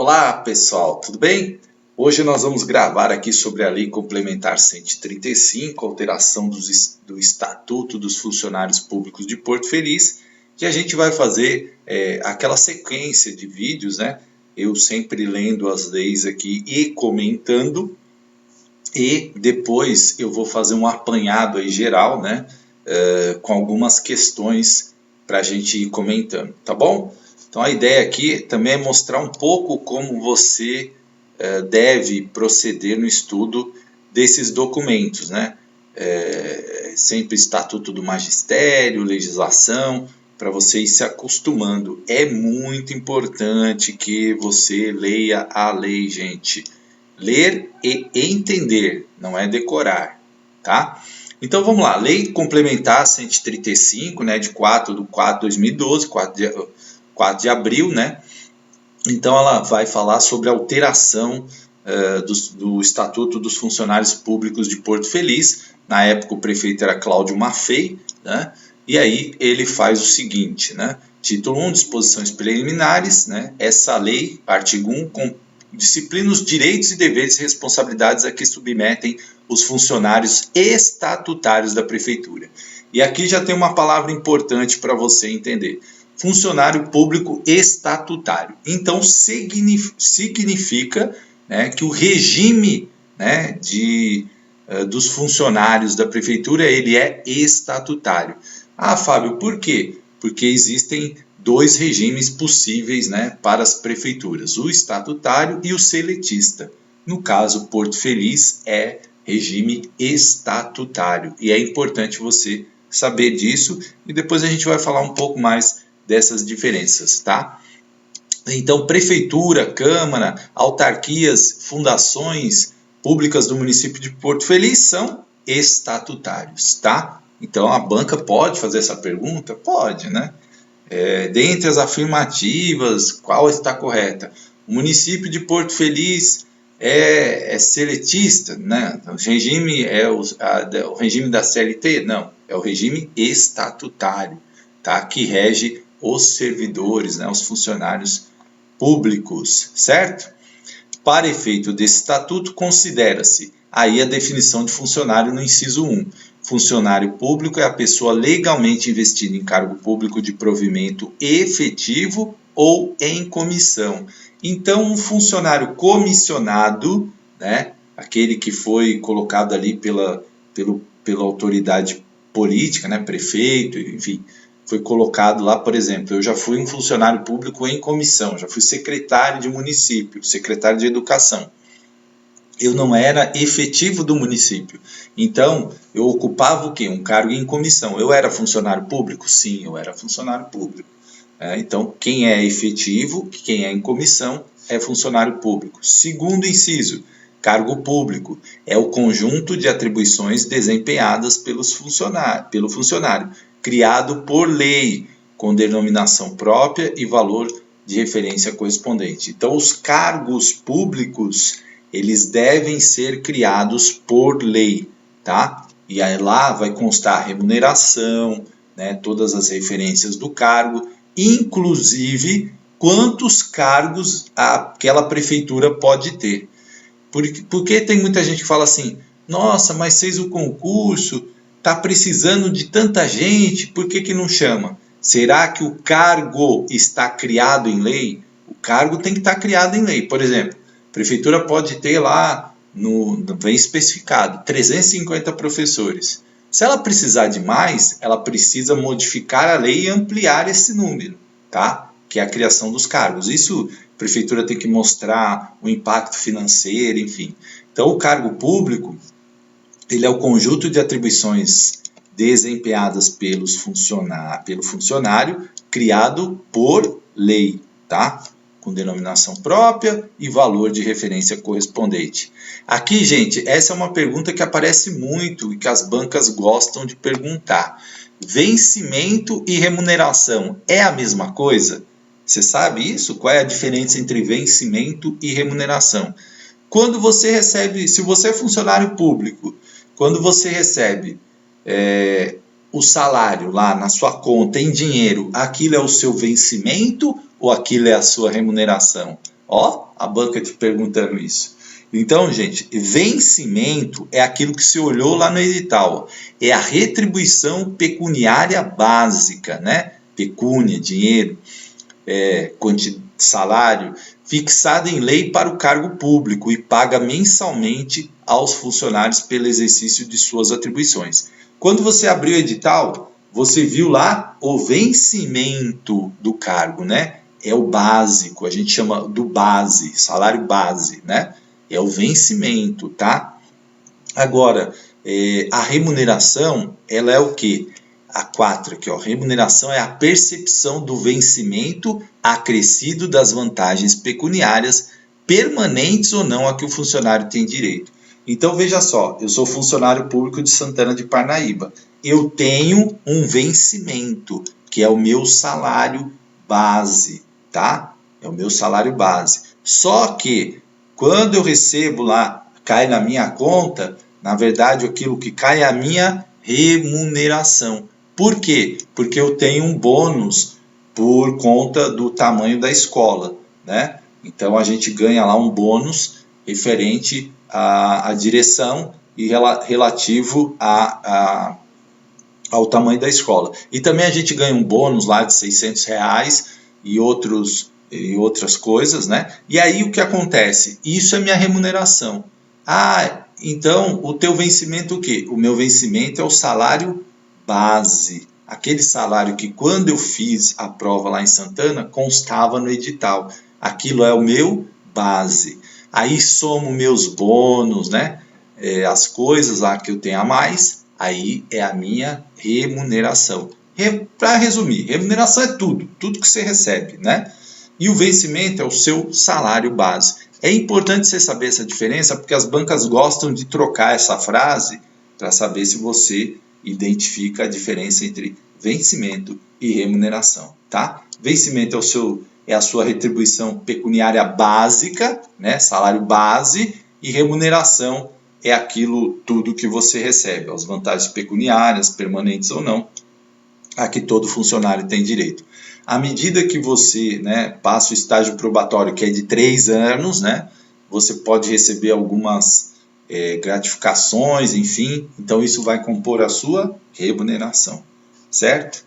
Olá pessoal, tudo bem? Hoje nós vamos gravar aqui sobre a Lei Complementar 135, alteração do Estatuto dos Funcionários Públicos de Porto Feliz, e a gente vai fazer aquela sequência de vídeos, né? Eu sempre lendo as leis aqui e comentando, e depois eu vou fazer um apanhado aí geral, né? Com algumas questões para a gente ir comentando, tá bom? Então a ideia aqui também é mostrar um pouco como você deve proceder no estudo desses documentos, né? Sempre Estatuto do Magistério, legislação, para você ir se acostumando. É muito importante que você leia a lei, gente. Ler e entender, não é decorar, tá? Então vamos lá, Lei Complementar 135, né, de 4/4/2012, 4 de abril, né? Então ela vai falar sobre a alteração do Estatuto dos Funcionários Públicos de Porto Feliz. Na época o prefeito era Cláudio Maffei, né? E aí ele faz o seguinte, né? Título 1, disposições preliminares, né? Essa lei, artigo 1, disciplina os direitos e deveres e responsabilidades a que submetem os funcionários estatutários da prefeitura. E aqui já tem uma palavra importante para você entender. Funcionário público estatutário. Então significa, né, que o regime, né, dos funcionários da prefeitura ele é estatutário. Ah, Fábio, por quê? Porque existem dois regimes possíveis, né, para as prefeituras, o estatutário e o seletista. No caso, Porto Feliz é regime estatutário e é importante você saber disso e depois a gente vai falar um pouco mais dessas diferenças, tá? Então, prefeitura, câmara, autarquias, fundações públicas do município de Porto Feliz são estatutários, tá? Então, a banca pode fazer essa pergunta? Pode, né? Dentre as afirmativas, qual está correta? O município de Porto Feliz é seletista, né? O regime é o regime da CLT? Não, é o regime estatutário, tá? Que rege os servidores, né? Os funcionários públicos, certo? Para efeito desse estatuto, considera-se aí a definição de funcionário no inciso 1. Funcionário público é a pessoa legalmente investida em cargo público de provimento efetivo ou em comissão. Então, um funcionário comissionado, né, aquele que foi colocado ali pela autoridade política, né, prefeito, enfim, foi colocado lá, por exemplo, eu já fui um funcionário público em comissão, já fui secretário de município, secretário de educação. Eu não era efetivo do município. Então, eu ocupava o quê? Um cargo em comissão. Eu era funcionário público? Sim, eu era funcionário público. Então, quem é efetivo, quem é em comissão, é funcionário público. Segundo inciso, cargo público é o conjunto de atribuições desempenhadas pelo funcionário, criado por lei, com denominação própria e valor de referência correspondente. Então, os cargos públicos eles devem ser criados por lei, tá? E aí lá vai constar a remuneração, né, todas as referências do cargo, inclusive quantos cargos aquela prefeitura pode ter. Porque tem muita gente que fala assim, nossa, mas fez o concurso, está precisando de tanta gente, por que não chama? Será que o cargo está criado em lei? O cargo tem que estar criado em lei. Por exemplo, a prefeitura pode ter lá, bem especificado, 350 professores. Se ela precisar de mais, ela precisa modificar a lei e ampliar esse número, tá? Que é a criação dos cargos. Isso a prefeitura tem que mostrar o impacto financeiro, enfim. Então, o cargo público, ele é o conjunto de atribuições desempenhadas pelo funcionário, criado por lei, tá? Com denominação própria e valor de referência correspondente. Aqui, gente, essa é uma pergunta que aparece muito e que as bancas gostam de perguntar. Vencimento e remuneração é a mesma coisa? Você sabe isso? Qual é a diferença entre vencimento e remuneração? Quando você recebe, se você é funcionário público, quando você recebe o salário lá na sua conta em dinheiro, aquilo é o seu vencimento ou aquilo é a sua remuneração? Ó, a banca te perguntando isso. Então, gente, vencimento é aquilo que você olhou lá no edital. É a retribuição pecuniária básica, né? Pecúnia, dinheiro, salário, fixada em lei para o cargo público e paga mensalmente aos funcionários pelo exercício de suas atribuições. Quando você abriu o edital, você viu lá o vencimento do cargo, né? É o básico, a gente chama do base, salário base, né? É o vencimento, tá? Agora, a remuneração, ela é o quê? A 4 aqui, ó. Remuneração é a percepção do vencimento acrescido das vantagens pecuniárias, permanentes ou não, a que o funcionário tem direito. Então, veja só, eu sou funcionário público de Santana de Parnaíba. Eu tenho um vencimento, que é o meu salário base, tá? É o meu salário base. Só que, quando eu recebo lá, cai na minha conta, na verdade, aquilo que cai é a minha remuneração. Por quê? Porque eu tenho um bônus por conta do tamanho da escola, né? Então a gente ganha lá um bônus referente à direção e relativo ao tamanho da escola. E também a gente ganha um bônus lá de R$600 e outras coisas, né? E aí o que acontece? Isso é minha remuneração. Ah, então o teu vencimento o quê? O meu vencimento é o salário base. Aquele salário que quando eu fiz a prova lá em Santana constava no edital. Aquilo é o meu base. Aí somo meus bônus, né? As coisas lá que eu tenho a mais, aí é a minha remuneração. Para resumir, remuneração é tudo que você recebe, né? E o vencimento é o seu salário base. É importante você saber essa diferença, porque as bancas gostam de trocar essa frase para saber se você identifica a diferença entre vencimento e remuneração, tá? Vencimento é a sua retribuição pecuniária básica, né? Salário base, e remuneração é aquilo tudo que você recebe, as vantagens pecuniárias, permanentes ou não, a que todo funcionário tem direito. À medida que você, né, passa o estágio probatório, que é de 3 anos, né, você pode receber algumas gratificações, enfim, então isso vai compor a sua remuneração, certo?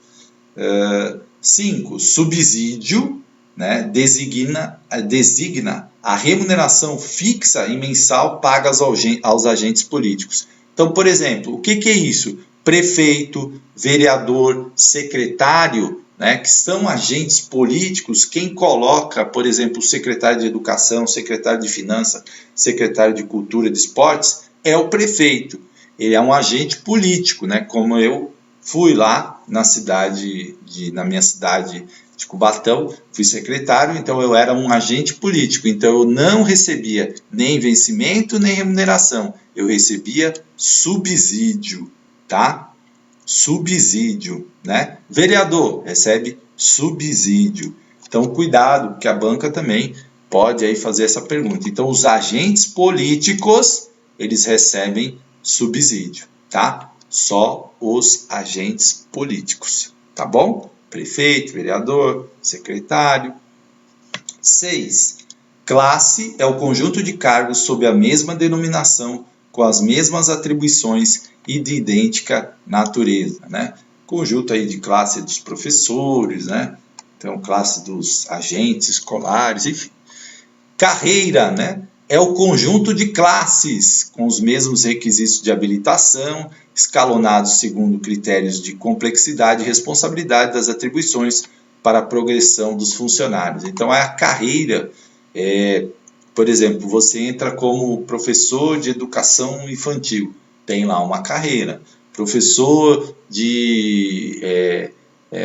5. Subsídio, né, designa a remuneração fixa e mensal paga aos agentes políticos. Então, por exemplo, o que é isso? Prefeito, vereador, secretário, né, que são agentes políticos, quem coloca, por exemplo, o secretário de Educação, secretário de Finanças, secretário de Cultura, de Esportes, é o prefeito. Ele é um agente político, né, como eu fui lá na minha cidade de Cubatão, fui secretário, então eu era um agente político, então eu não recebia nem vencimento nem remuneração, eu recebia subsídio, tá? Subsídio, né? Vereador recebe subsídio. Então cuidado, porque a banca também pode aí fazer essa pergunta. Então os agentes políticos, eles recebem subsídio, tá? Só os agentes políticos, tá bom? Prefeito, vereador, secretário. 6. Classe é o conjunto de cargos sob a mesma denominação, com as mesmas atribuições e de idêntica natureza, né? Conjunto aí de classe dos professores, né? Então, classe dos agentes escolares, enfim. Carreira, né? É o conjunto de classes com os mesmos requisitos de habilitação, escalonados segundo critérios de complexidade e responsabilidade das atribuições para a progressão dos funcionários. Então, a carreira, por exemplo, você entra como professor de educação infantil, tem lá uma carreira. Professor de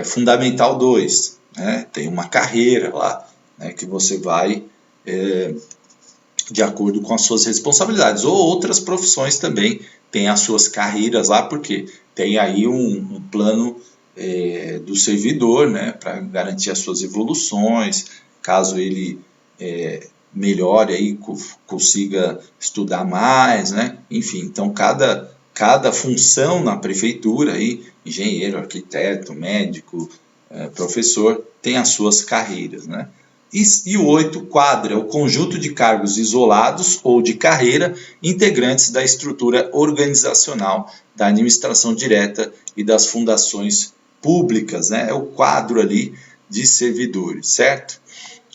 Fundamental 2, né? Tem uma carreira lá, né, que você vai de acordo com as suas responsabilidades. Ou outras profissões também têm as suas carreiras lá, porque tem aí um plano do servidor, né, para garantir as suas evoluções, caso ele melhore aí, consiga estudar mais, né? Enfim, então cada função na prefeitura aí, engenheiro, arquiteto, médico, professor, tem as suas carreiras, né? E o 8, quadro, é o conjunto de cargos isolados ou de carreira, integrantes da estrutura organizacional da administração direta e das fundações públicas, né? É o quadro ali de servidores, certo?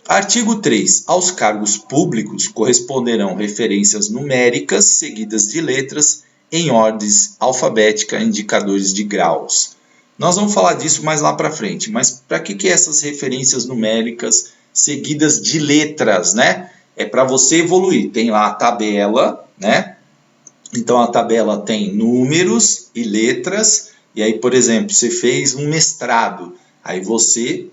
Artigo 3. Aos cargos públicos corresponderão referências numéricas seguidas de letras em ordens alfabética, indicadores de graus. Nós vamos falar disso mais lá para frente, mas para que essas referências numéricas seguidas de letras, né? É para você evoluir. Tem lá a tabela, né? Então a tabela tem números e letras, e aí, por exemplo, você fez um mestrado. Aí você,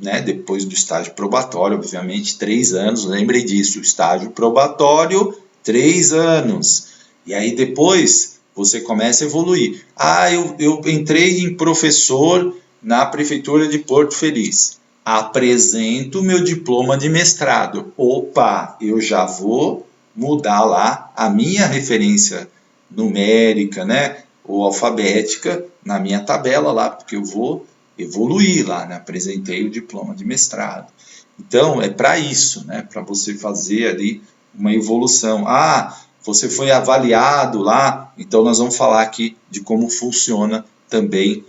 né, depois do estágio probatório, obviamente, 3 anos, lembre disso, estágio probatório, 3 anos. E aí depois você começa a evoluir. Ah, eu entrei em professor na Prefeitura de Porto Feliz. Apresento meu diploma de mestrado. Opa, eu já vou mudar lá a minha referência numérica, né, ou alfabética na minha tabela lá, porque eu vou evoluir lá, né? Apresentei o diploma de mestrado. Então, é para isso, né? Para você fazer ali uma evolução. Ah, você foi avaliado lá, então nós vamos falar aqui de como funciona também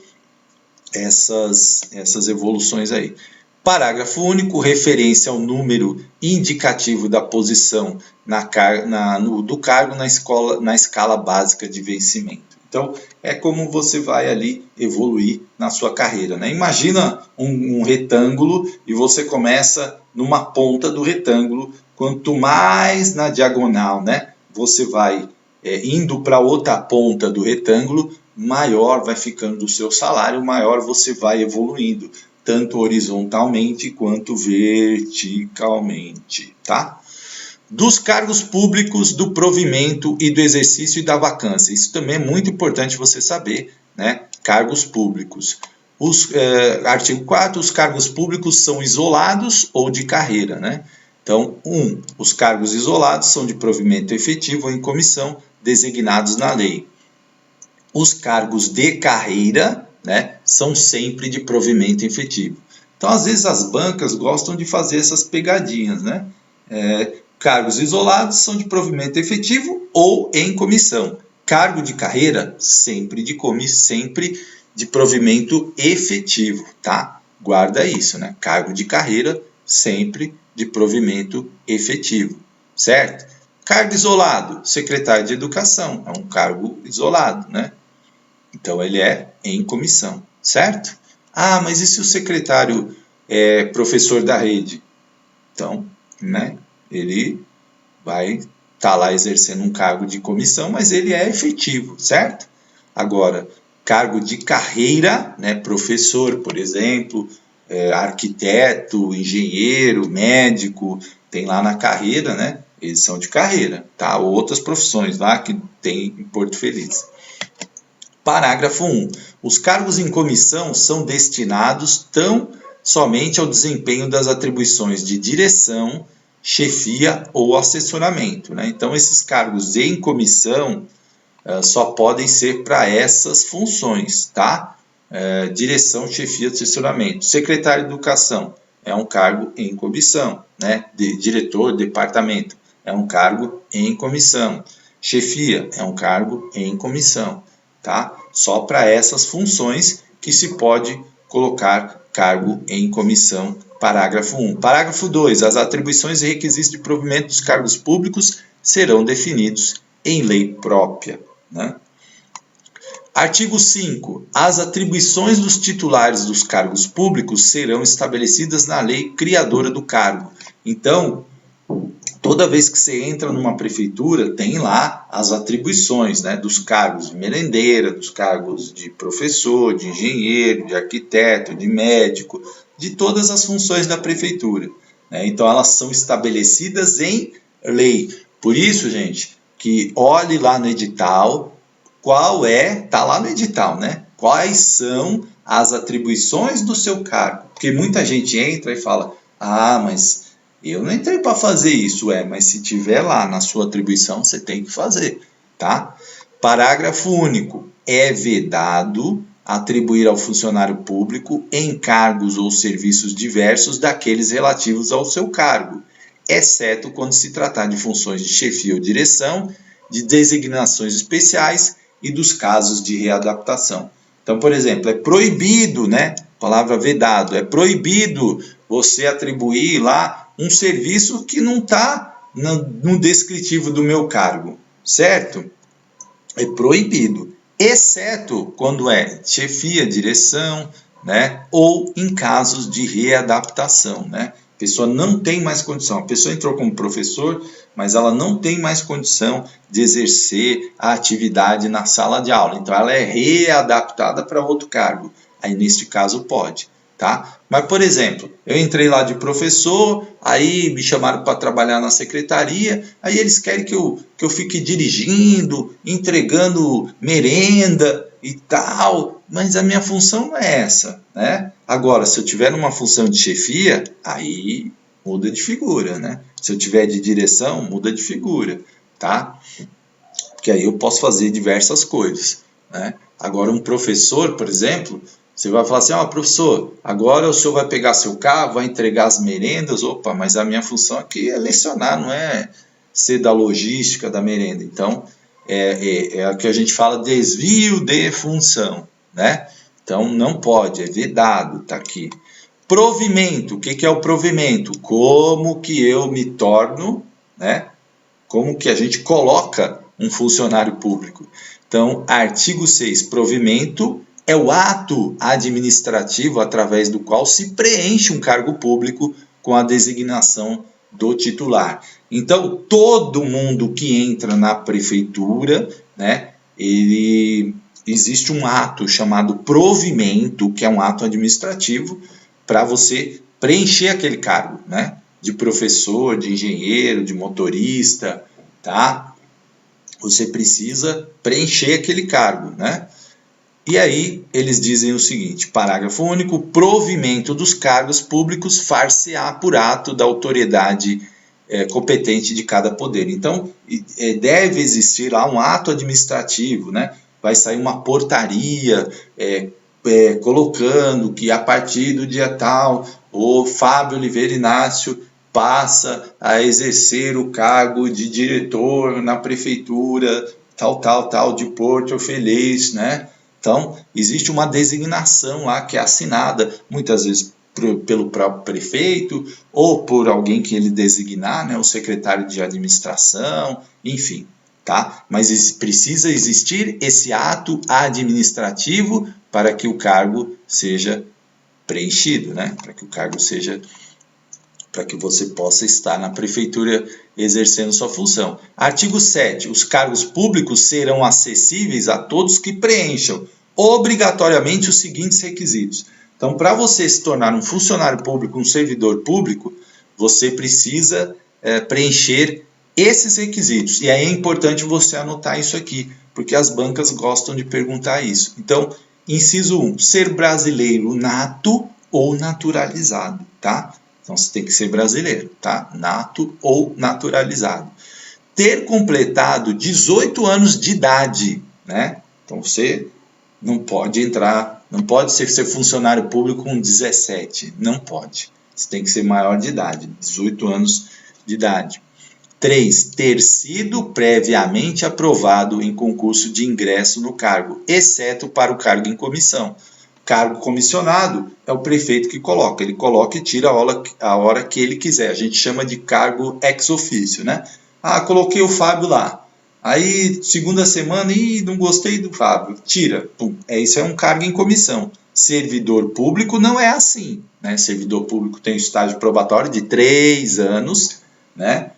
essas evoluções aí. Parágrafo único, referência ao número indicativo da posição do cargo na escala básica de vencimento. Então, é como você vai ali evoluir na sua carreira, né? Imagina um retângulo e você começa numa ponta do retângulo. Quanto mais na diagonal, né, você vai indo para outra ponta do retângulo, maior vai ficando o seu salário, maior você vai evoluindo, tanto horizontalmente quanto verticalmente, tá? Dos cargos públicos, do provimento e do exercício e da vacância. Isso também é muito importante você saber, né? Cargos públicos. Artigo 4, os cargos públicos são isolados ou de carreira, né? Então, os cargos isolados são de provimento efetivo ou em comissão, designados na lei. Os cargos de carreira, né, são sempre de provimento efetivo. Então, às vezes, as bancas gostam de fazer essas pegadinhas, né? Cargos isolados são de provimento efetivo ou em comissão. Cargo de carreira, sempre de provimento efetivo, tá? Guarda isso, né? Cargo de carreira, sempre de provimento efetivo, certo? Cargo isolado, secretário de educação, é um cargo isolado, né? Então, ele é em comissão, certo? Ah, mas e se o secretário é professor da rede? Então, né, ele vai estar lá exercendo um cargo de comissão, mas ele é efetivo, certo? Agora, cargo de carreira, né, professor, por exemplo, arquiteto, engenheiro, médico, tem lá na carreira, né? Eles são de carreira, tá? Outras profissões lá que tem em Porto Feliz. Parágrafo 1. Os cargos em comissão são destinados tão somente ao desempenho das atribuições de direção, chefia ou assessoramento, né? Então, esses cargos em comissão só podem ser para essas funções, tá? Direção, chefia, assessoramento. Secretário de Educação é um cargo em comissão, né? Diretor, departamento é um cargo em comissão. Chefia é um cargo em comissão, tá? Só para essas funções que se pode colocar cargo em comissão. Parágrafo 1. Parágrafo 2. As atribuições e requisitos de provimento dos cargos públicos serão definidos em lei própria, né? Artigo 5. As atribuições dos titulares dos cargos públicos serão estabelecidas na lei criadora do cargo. Então, toda vez que você entra numa prefeitura, tem lá as atribuições, né, dos cargos de merendeira, dos cargos de professor, de engenheiro, de arquiteto, de médico, de todas as funções da prefeitura, né? Então, elas são estabelecidas em lei. Por isso, gente, que olhe lá no edital, tá lá no edital, né? Quais são as atribuições do seu cargo? Porque muita gente entra e fala, mas eu não entrei para fazer isso, mas se tiver lá na sua atribuição, você tem que fazer, tá? Parágrafo único. É vedado atribuir ao funcionário público encargos ou serviços diversos daqueles relativos ao seu cargo, exceto quando se tratar de funções de chefia ou direção, de designações especiais e dos casos de readaptação. Então, por exemplo, é proibido, né? Palavra vedado, é proibido você atribuir lá um serviço que não está no descritivo do meu cargo, certo? É proibido, exceto quando é chefia, direção, né? Ou em casos de readaptação, né? A pessoa não tem mais condição, a pessoa entrou como professor, mas ela não tem mais condição de exercer a atividade na sala de aula, então ela é readaptada para outro cargo, aí neste caso pode, tá? Mas, por exemplo, eu entrei lá de professor, aí me chamaram para trabalhar na secretaria, aí eles querem que eu fique dirigindo, entregando merenda e tal, mas a minha função não é essa, né? Agora, se eu tiver uma função de chefia, aí muda de figura, né? Se eu tiver de direção, muda de figura, tá? Porque aí eu posso fazer diversas coisas, né? Agora, um professor, por exemplo, você vai falar assim, professor, agora o senhor vai pegar seu carro, vai entregar as merendas, opa, mas a minha função aqui é lecionar, não é ser da logística da merenda. Então, é o que a gente fala desvio de função, né? Então, não pode, é vedado, tá aqui. Provimento, o que é o provimento? Como que eu me torno, né? Como que a gente coloca um funcionário público? Então, artigo 6, provimento é o ato administrativo através do qual se preenche um cargo público com a designação do titular. Então, todo mundo que entra na prefeitura, né, existe um ato chamado provimento, que é um ato administrativo, para você preencher aquele cargo, né? De professor, de engenheiro, de motorista, tá? Você precisa preencher aquele cargo, né? E aí eles dizem o seguinte, parágrafo único, provimento dos cargos públicos far-se-á por ato da autoridade competente de cada poder. Então, deve existir lá um ato administrativo, né? Vai sair uma portaria colocando que a partir do dia tal, o Fábio Oliveira Inácio passa a exercer o cargo de diretor na prefeitura tal, de Porto Feliz, né? Então, existe uma designação lá que é assinada, muitas vezes pelo próprio prefeito ou por alguém que ele designar, né, o secretário de administração, enfim, tá? Mas precisa existir esse ato administrativo para que o cargo seja preenchido, né? Para que o cargo seja, para que você possa estar na prefeitura exercendo sua função. Artigo 7. Os cargos públicos serão acessíveis a todos que preencham obrigatoriamente os seguintes requisitos. Então, para você se tornar um funcionário público, um servidor público, você precisa preencher esses requisitos. E aí é importante você anotar isso aqui, porque as bancas gostam de perguntar isso. Então, inciso 1, ser brasileiro nato ou naturalizado, tá? Então, você tem que ser brasileiro, tá? Nato ou naturalizado. Ter completado 18 anos de idade, né? Então, você não pode entrar, não pode ser funcionário público com 17, não pode. Você tem que ser maior de idade, 18 anos de idade. 3. Ter sido previamente aprovado em concurso de ingresso no cargo, exceto para o cargo em comissão. Cargo comissionado é o prefeito que coloca. Ele coloca e tira a hora que ele quiser. A gente chama de cargo ex officio, né? Coloquei o Fábio lá. Aí, segunda semana, não gostei do Fábio. Tira. Pum. Isso é um cargo em comissão. Servidor público não é assim, né? Servidor público tem estágio probatório de 3 anos, né?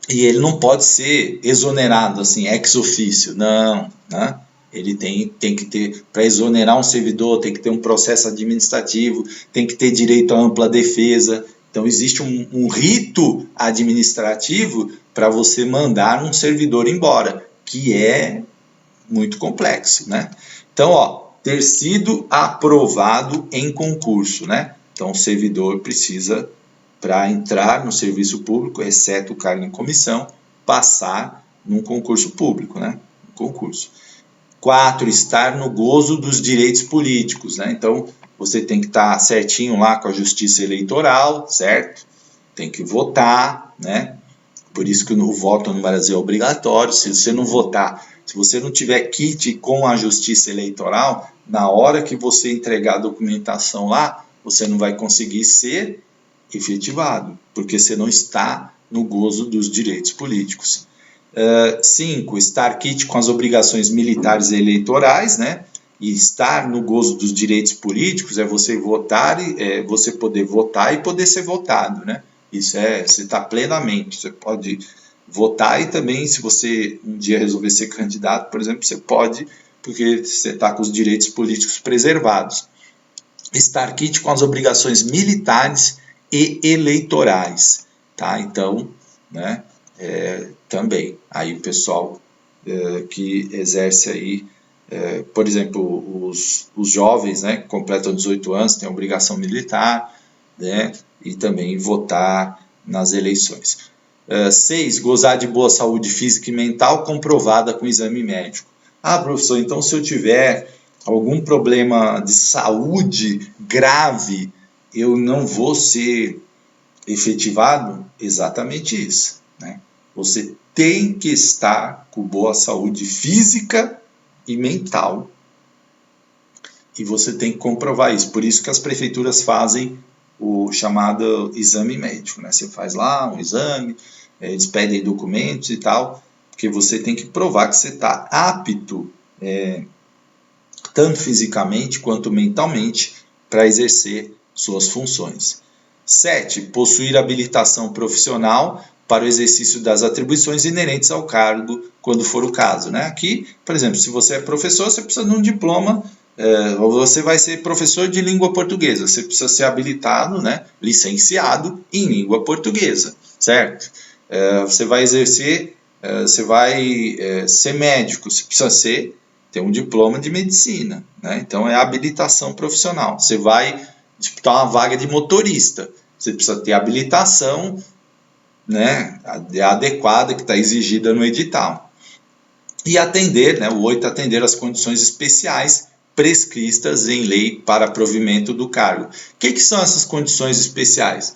E ele não pode ser exonerado assim, ex officio, não, né? Ele tem que ter, para exonerar um servidor, tem que ter um processo administrativo, tem que ter direito à ampla defesa. Então, existe um rito administrativo para você mandar um servidor embora, que é muito complexo, né? Então, ter sido aprovado em concurso, né? Então, o servidor precisa, para entrar no serviço público, exceto o cargo em comissão, passar num concurso público, né? Concurso. 4, estar no gozo dos direitos políticos, né? Então, você tem que estar certinho lá com a justiça eleitoral, certo? Tem que votar, né? Por isso que o voto no Brasil é obrigatório. Se você não votar, se você não tiver kit com a justiça eleitoral, na hora que você entregar a documentação lá, você não vai conseguir ser efetivado, porque você não está no gozo dos direitos políticos. 5, estar kit com as obrigações militares e eleitorais, né? E estar no gozo dos direitos políticos é você votar, você poder votar e poder ser votado, né? Isso você está plenamente, você pode votar e também, se você um dia resolver ser candidato, por exemplo, você pode, porque você está com os direitos políticos preservados. Estar kit com as obrigações militares e eleitorais, tá? Então, né, também, aí o pessoal que exerce aí, por exemplo, os jovens, né, que completam 18 anos, têm obrigação militar, né, e também votar nas eleições. 6, gozar de boa saúde física e mental comprovada com exame médico. Ah, professor, então se eu tiver algum problema de saúde grave, eu não vou ser efetivado? Exatamente isso, né? Você tem que estar com boa saúde física e mental. E você tem que comprovar isso. Por isso que as prefeituras fazem o chamado exame médico, né? Você faz lá um exame, eles pedem documentos e tal, porque você tem que provar que você está apto, tanto fisicamente quanto mentalmente, para exercer suas funções. 7, possuir habilitação profissional para o exercício das atribuições inerentes ao cargo, quando for o caso, né? Aqui, por exemplo, se você é professor, você precisa de um diploma, ou você vai ser professor de língua portuguesa, você precisa ser habilitado, né? Licenciado em língua portuguesa, certo? Você vai exercer, você vai ser médico, você precisa ter um diploma de medicina, né? Então é habilitação profissional. Você vai disputar uma vaga de motorista, você precisa ter habilitação, né, adequada que está exigida no edital. E atender, né, o 8, atender as condições especiais prescritas em lei para provimento do cargo. O que são essas condições especiais?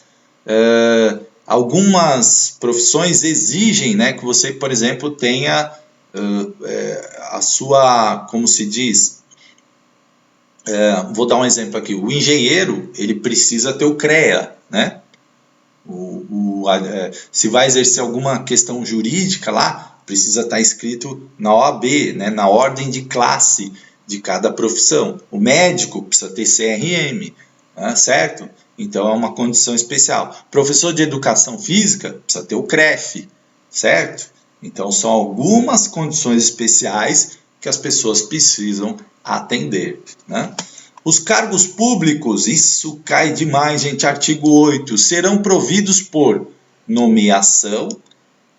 Algumas profissões exigem, né, que você, por exemplo, tenha a sua, como se diz, vou dar um exemplo aqui, o engenheiro, ele precisa ter o CREA, né? Se vai exercer alguma questão jurídica lá, precisa estar escrito na OAB, né? Na ordem de classe de cada profissão. O médico precisa ter CRM, né? Certo? Então é uma condição especial. Professor de educação física precisa ter o CREF, certo? Então são algumas condições especiais que as pessoas precisam atender, né? Os cargos públicos, isso cai demais, gente, artigo 8, serão providos por nomeação,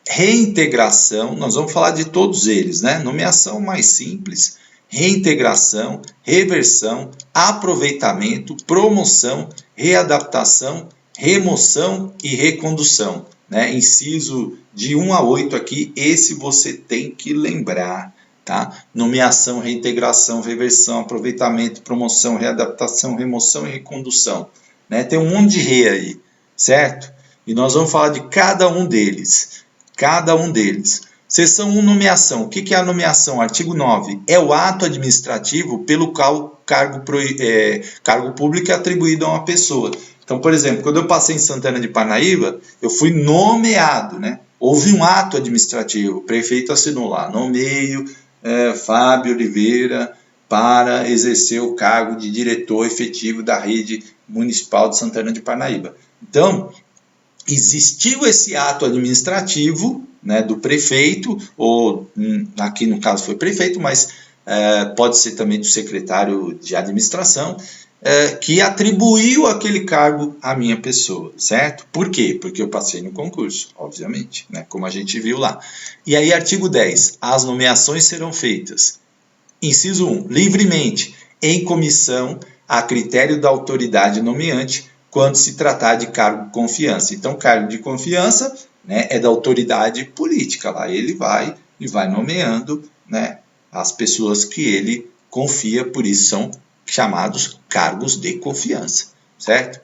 reintegração, nós vamos falar de todos eles, né? Nomeação mais simples, reintegração, reversão, aproveitamento, promoção, readaptação, remoção e recondução, né? Inciso de 1 a 8 aqui, esse você tem que lembrar. Tá? Nomeação, reintegração, reversão, aproveitamento, promoção, readaptação, remoção e recondução. Né? Tem um monte de re aí, certo? E nós vamos falar de cada um deles. Cada um deles. Seção 1, nomeação. O que é a nomeação? Artigo 9. É o ato administrativo pelo qual cargo público é atribuído a uma pessoa. Então, por exemplo, quando eu passei em Santana de Parnaíba, eu fui nomeado, né? Houve um ato administrativo, o prefeito assinou lá, nomeio Fábio Oliveira para exercer o cargo de diretor efetivo da rede municipal de Santana de Parnaíba. Então, existiu esse ato administrativo, né, do prefeito, ou aqui no caso foi prefeito, mas pode ser também do secretário de administração, que atribuiu aquele cargo à minha pessoa, certo? Por quê? Porque eu passei no concurso, obviamente, né? Como a gente viu lá. E aí, artigo 10, as nomeações serão feitas, inciso 1, livremente, em comissão, a critério da autoridade nomeante, quando se tratar de cargo de confiança. Então, cargo de confiança, né, é da autoridade política, lá ele vai e vai nomeando, né, as pessoas que ele confia, por isso são chamados cargos de confiança, certo?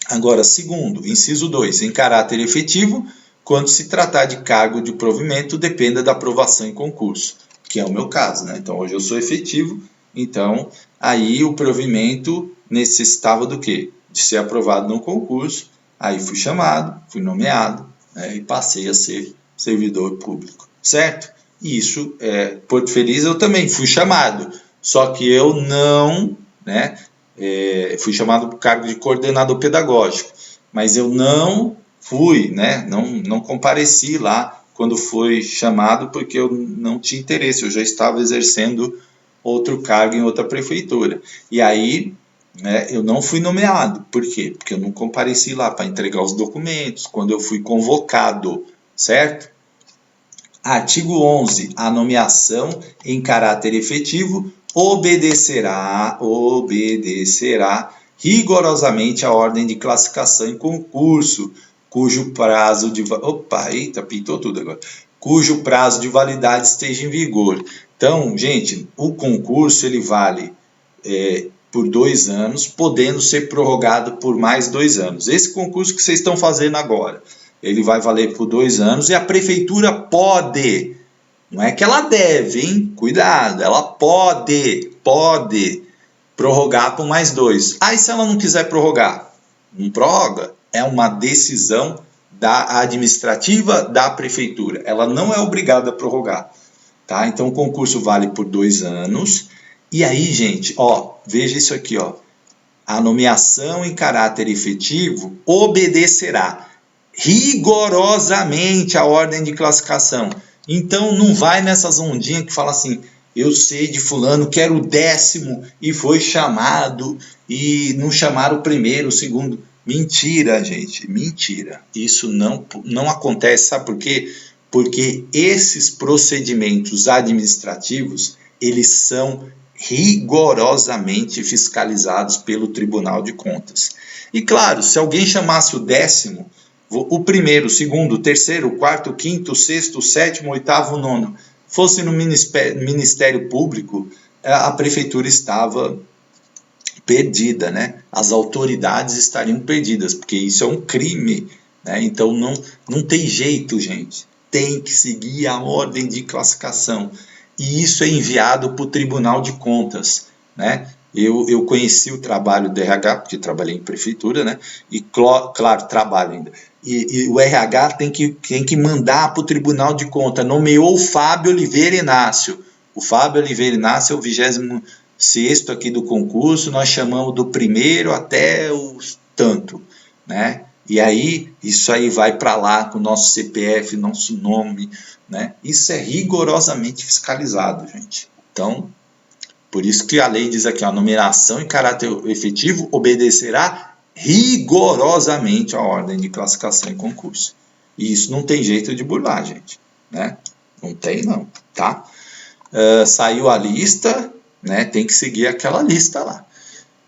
Agora, segundo, inciso 2, em caráter efetivo, quando se tratar de cargo de provimento, dependa da aprovação em concurso, que é o meu caso, né? Então, hoje eu sou efetivo, então, aí o provimento necessitava do quê? De ser aprovado no concurso, aí fui chamado, fui nomeado, né? E passei a ser servidor público, certo? E isso, Porto Feliz, eu também fui chamado, só que eu não, né? Fui chamado para o cargo de coordenador pedagógico, mas eu não fui, né? Não compareci lá quando foi chamado, porque eu não tinha interesse, eu já estava exercendo outro cargo em outra prefeitura. E aí, né, eu não fui nomeado. Por quê? Porque eu não compareci lá para entregar os documentos, quando eu fui convocado, certo? Artigo 11. A nomeação em caráter efetivo obedecerá rigorosamente a ordem de classificação em concurso, cujo prazo de... Opa, eita, pintou tudo agora. Cujo prazo de validade esteja em vigor. Então, gente, o concurso ele vale por 2 anos, podendo ser prorrogado por mais 2 anos. Esse concurso que vocês estão fazendo agora, ele vai valer por 2 anos e a prefeitura pode, não é que ela deve, hein? Cuidado, ela pode prorrogar por mais 2. Aí se ela não quiser prorrogar, não prorroga. É uma decisão administrativa da prefeitura. Ela não é obrigada a prorrogar. Tá? Então o concurso vale por 2 anos. E aí, gente, ó, veja isso aqui, ó. A nomeação em caráter efetivo obedecerá rigorosamente a ordem de classificação. Então não vai nessas ondinhas que fala assim, eu sei de fulano que era o 10º e foi chamado e não chamaram o primeiro, o segundo. Mentira, gente, mentira. Isso não acontece, sabe por quê? Porque esses procedimentos administrativos, eles são rigorosamente fiscalizados pelo Tribunal de Contas. E claro, se alguém chamasse o 10º, o primeiro, o segundo, o terceiro, o quarto, o quinto, o sexto, o sétimo, o oitavo, o nono, fosse no Ministério Público, a prefeitura estava perdida, né? As autoridades estariam perdidas, porque isso é um crime, né? Então não tem jeito, gente. Tem que seguir a ordem de classificação. E isso é enviado para o Tribunal de Contas, né? Eu conheci o trabalho do RH, porque trabalhei em prefeitura, né? E claro, trabalho ainda. E o RH tem que mandar para o Tribunal de Contas. Nomeou o Fábio Oliveira Inácio. O Fábio Oliveira Inácio é o 26º aqui do concurso, nós chamamos do primeiro até o tanto, né? E aí, isso aí vai para lá com o nosso CPF, nosso nome, né? Isso é rigorosamente fiscalizado, gente. Então, por isso que a lei diz aqui, a nomeação em caráter efetivo obedecerá rigorosamente a ordem de classificação em concurso. E isso não tem jeito de burlar, gente, né? Não tem, não, tá? Saiu a lista, né? Tem que seguir aquela lista lá.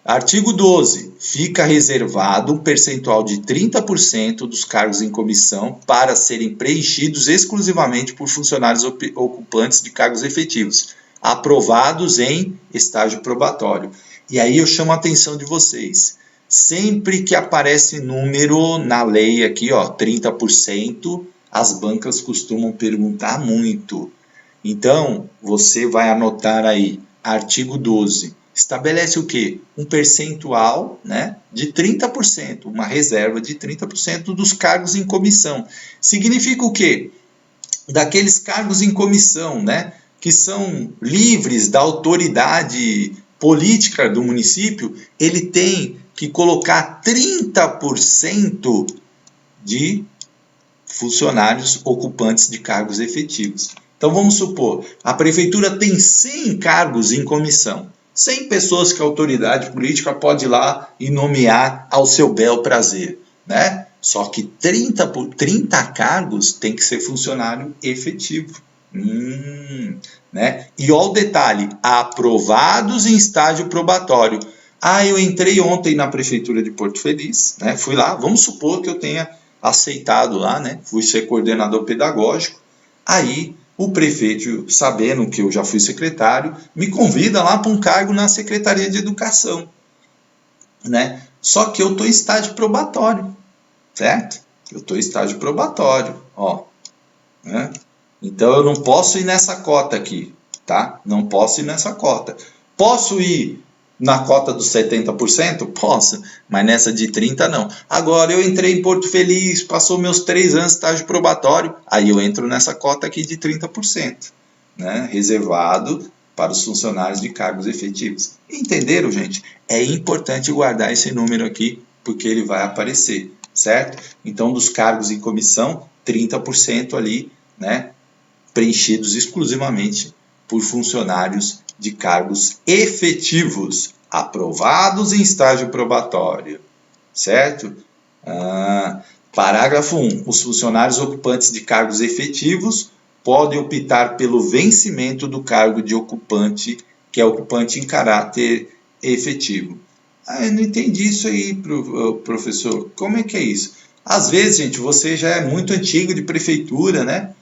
Artigo 12. Fica reservado um percentual de 30% dos cargos em comissão para serem preenchidos exclusivamente por funcionários ocupantes de cargos efetivos, aprovados em estágio probatório. E aí eu chamo a atenção de vocês. Sempre que aparece número na lei aqui, ó, 30%, as bancas costumam perguntar muito. Então, você vai anotar aí, artigo 12. Estabelece o quê? Um percentual, né, de 30%, uma reserva de 30% dos cargos em comissão. Significa o quê? Daqueles cargos em comissão, né, que são livres da autoridade política do município, ele tem que colocar 30% de funcionários ocupantes de cargos efetivos. Então vamos supor, a prefeitura tem 100 cargos em comissão. 100 pessoas que a autoridade política pode ir lá e nomear ao seu bel prazer, né? Só que 30 cargos tem que ser funcionário efetivo. Né? E olha o detalhe, aprovados em estágio probatório. Eu entrei ontem na prefeitura de Porto Feliz, né? Fui lá, vamos supor que eu tenha aceitado lá, né? Fui ser coordenador pedagógico. Aí o prefeito, sabendo que eu já fui secretário, me convida lá para um cargo na Secretaria de Educação, né? Só que eu estou em estágio probatório, certo? Eu estou em estágio probatório, ó, né? Então eu não posso ir nessa cota aqui, tá? Não posso ir nessa cota. Posso ir na cota dos 70%? Posso, mas nessa de 30% não. Agora eu entrei em Porto Feliz, passou meus 3 anos de estágio probatório, aí eu entro nessa cota aqui de 30%, né? Reservado para os funcionários de cargos efetivos. Entenderam, gente? É importante guardar esse número aqui, porque ele vai aparecer, certo? Então, dos cargos em comissão, 30% ali, né? Preenchidos exclusivamente por funcionários de cargos efetivos, aprovados em estágio probatório, certo? Parágrafo 1. Os funcionários ocupantes de cargos efetivos podem optar pelo vencimento do cargo de ocupante, que é ocupante em caráter efetivo. Eu não entendi isso aí, professor. Como é que é isso? Às vezes, gente, você já é muito antigo de prefeitura, né?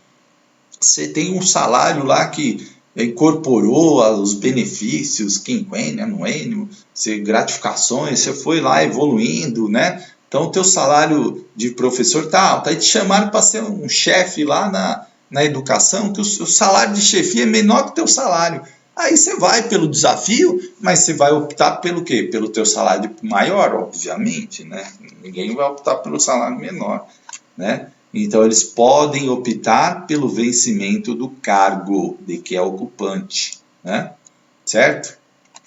Você tem um salário lá que incorporou os benefícios, quinquênio, anuênio, gratificações, você foi lá evoluindo, né? Então, o teu salário de professor tá alto. Aí te chamaram para ser um chefe lá na educação, que o salário de chefia é menor que o teu salário. Aí você vai pelo desafio, mas você vai optar pelo quê? Pelo teu salário maior, obviamente, né? Ninguém vai optar pelo salário menor, né? Então, eles podem optar pelo vencimento do cargo de que é ocupante, né? Certo?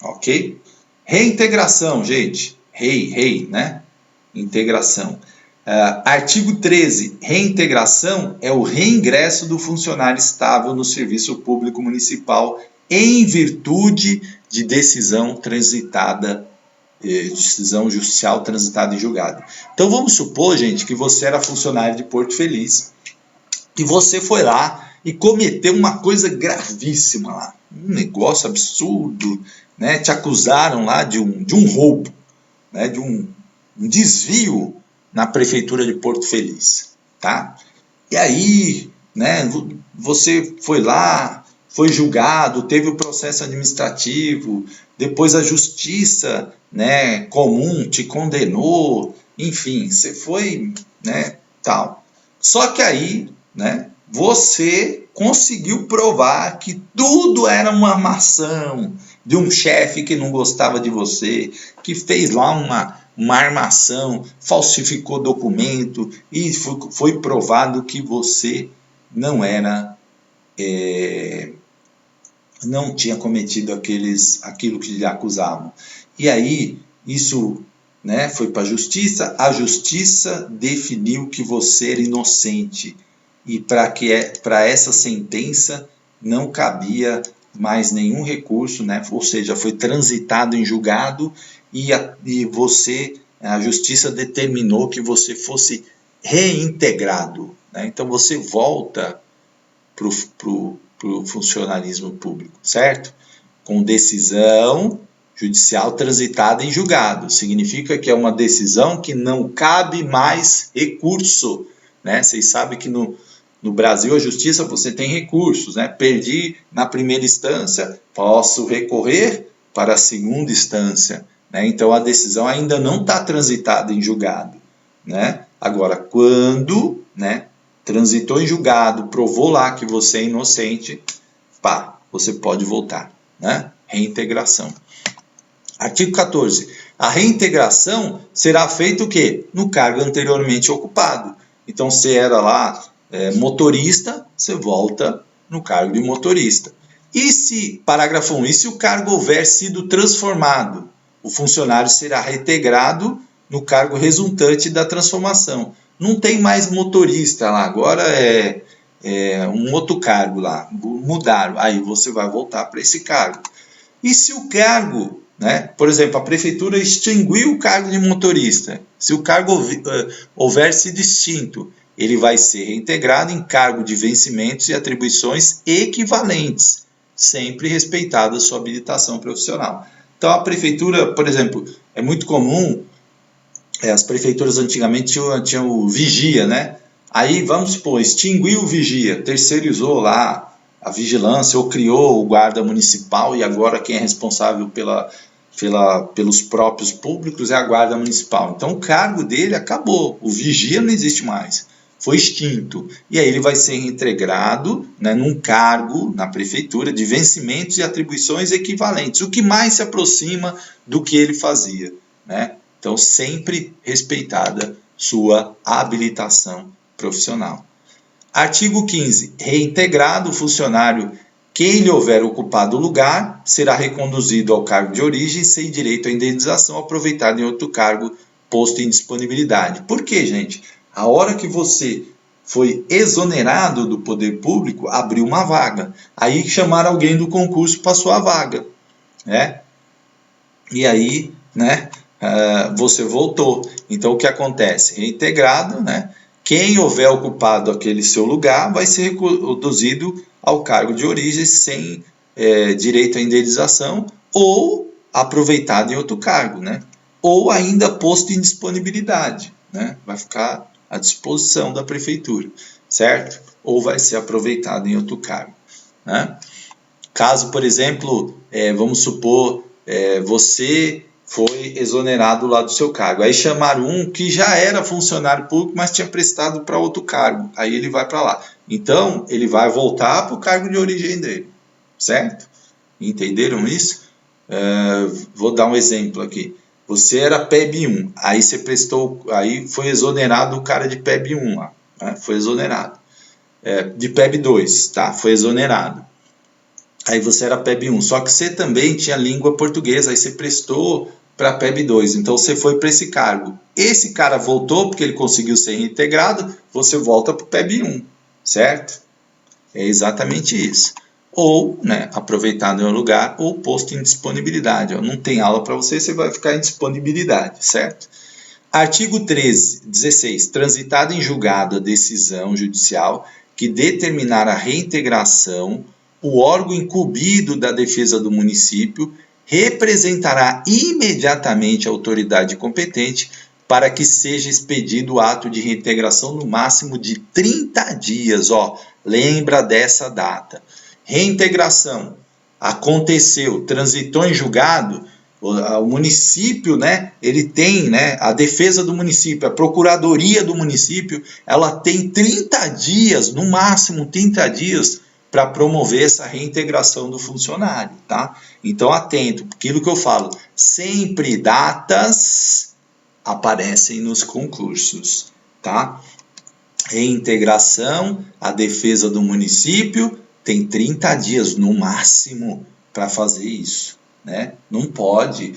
Ok? Reintegração, gente. Rei, né? Integração. Artigo 13. Reintegração é o reingresso do funcionário estável no serviço público municipal em virtude de decisão judicial transitada em julgado. Então vamos supor, gente, que você era funcionário de Porto Feliz e você foi lá e cometeu uma coisa gravíssima lá, um negócio absurdo, né? Te acusaram lá de um roubo, né? De um desvio na prefeitura de Porto Feliz, tá? E aí, né? Você foi lá, foi julgado, teve o processo administrativo, depois a justiça, né, comum te condenou, enfim, você foi, né, tal. Só que aí, né, você conseguiu provar que tudo era uma armação de um chefe que não gostava de você, que fez lá uma armação, falsificou documento e foi provado que você não era... não tinha cometido aquilo que lhe acusavam. E aí, isso, né, foi para a justiça definiu que você era inocente, e para essa sentença não cabia mais nenhum recurso, né? Ou seja, foi transitado em julgado e a justiça determinou que você fosse reintegrado, né? Então você volta para o funcionalismo público, certo? Com decisão judicial transitada em julgado. Significa que é uma decisão que não cabe mais recurso, né? Vocês sabem que no Brasil, a justiça, você tem recursos, né? Perdi na primeira instância, posso recorrer para a segunda instância, né? Então, a decisão ainda não está transitada em julgado, né? Agora, quando, né, transitou em julgado, provou lá que você é inocente, pá, você pode voltar, né? Reintegração. Artigo 14. A reintegração será feita o quê? No cargo anteriormente ocupado. Então, se era lá motorista, você volta no cargo de motorista. E se, parágrafo 1, e se o cargo houver sido transformado, o funcionário será reintegrado no cargo resultante da transformação. Não tem mais motorista lá, agora é um outro cargo lá, mudaram, aí você vai voltar para esse cargo. E se o cargo, né, por exemplo, a prefeitura extinguiu o cargo de motorista, se o cargo houver sido extinto, ele vai ser reintegrado em cargo de vencimentos e atribuições equivalentes, sempre respeitada a sua habilitação profissional. Então, a prefeitura, por exemplo, é muito comum, as prefeituras antigamente tinham o vigia, né? Aí, vamos supor, extinguiu o vigia, terceirizou lá a vigilância ou criou o guarda municipal e agora quem é responsável pelos próprios públicos é a guarda municipal. Então o cargo dele acabou, o vigia não existe mais, foi extinto. E aí ele vai ser reintegrado, né, num cargo na prefeitura de vencimentos e atribuições equivalentes, o que mais se aproxima do que ele fazia, né? Então sempre respeitada sua habilitação profissional. Artigo 15. Reintegrado o funcionário, quem lhe houver ocupado o lugar será reconduzido ao cargo de origem sem direito à indenização aproveitado em outro cargo posto em disponibilidade. Por quê, gente? A hora que você foi exonerado do poder público, abriu uma vaga. Aí chamaram alguém do concurso para sua vaga, né? E aí, né, você voltou. Então o que acontece? Reintegrado, né? Quem houver ocupado aquele seu lugar vai ser reconduzido ao cargo de origem sem direito à indenização ou aproveitado em outro cargo, né? Ou ainda posto em disponibilidade, né? Vai ficar à disposição da prefeitura, certo? Ou vai ser aproveitado em outro cargo, né? Caso, por exemplo, vamos supor, você foi exonerado lá do seu cargo. Aí chamaram um que já era funcionário público, mas tinha prestado para outro cargo. Aí ele vai para lá. Então, ele vai voltar para o cargo de origem dele, certo? Entenderam isso? Vou dar um exemplo aqui. Você era PEB 1, aí você prestou, aí foi exonerado o cara de PEB 1 lá, né? Foi exonerado. De PEB 2, tá? Foi exonerado. Aí você era PEB 1, só que você também tinha língua portuguesa, aí você prestou para PEB 2, então você foi para esse cargo. Esse cara voltou porque ele conseguiu ser reintegrado, você volta para o PEB 1, certo? É exatamente isso. Ou, né, aproveitado em um lugar, ou posto em disponibilidade. Não tem aula para você, você vai ficar em disponibilidade, certo? Artigo 16. Transitada em julgado a decisão judicial que determinar a reintegração, o órgão incumbido da defesa do município representará imediatamente a autoridade competente para que seja expedido o ato de reintegração no máximo de 30 dias. Lembra dessa data. Reintegração aconteceu, transitou em julgado, o município, né, ele tem, né, a defesa do município, a procuradoria do município, ela tem 30 dias, no máximo 30 dias, para promover essa reintegração do funcionário, tá? Então, atento, aquilo que eu falo, sempre datas aparecem nos concursos, tá? Reintegração, a defesa do município, tem 30 dias no máximo para fazer isso, né? Não pode,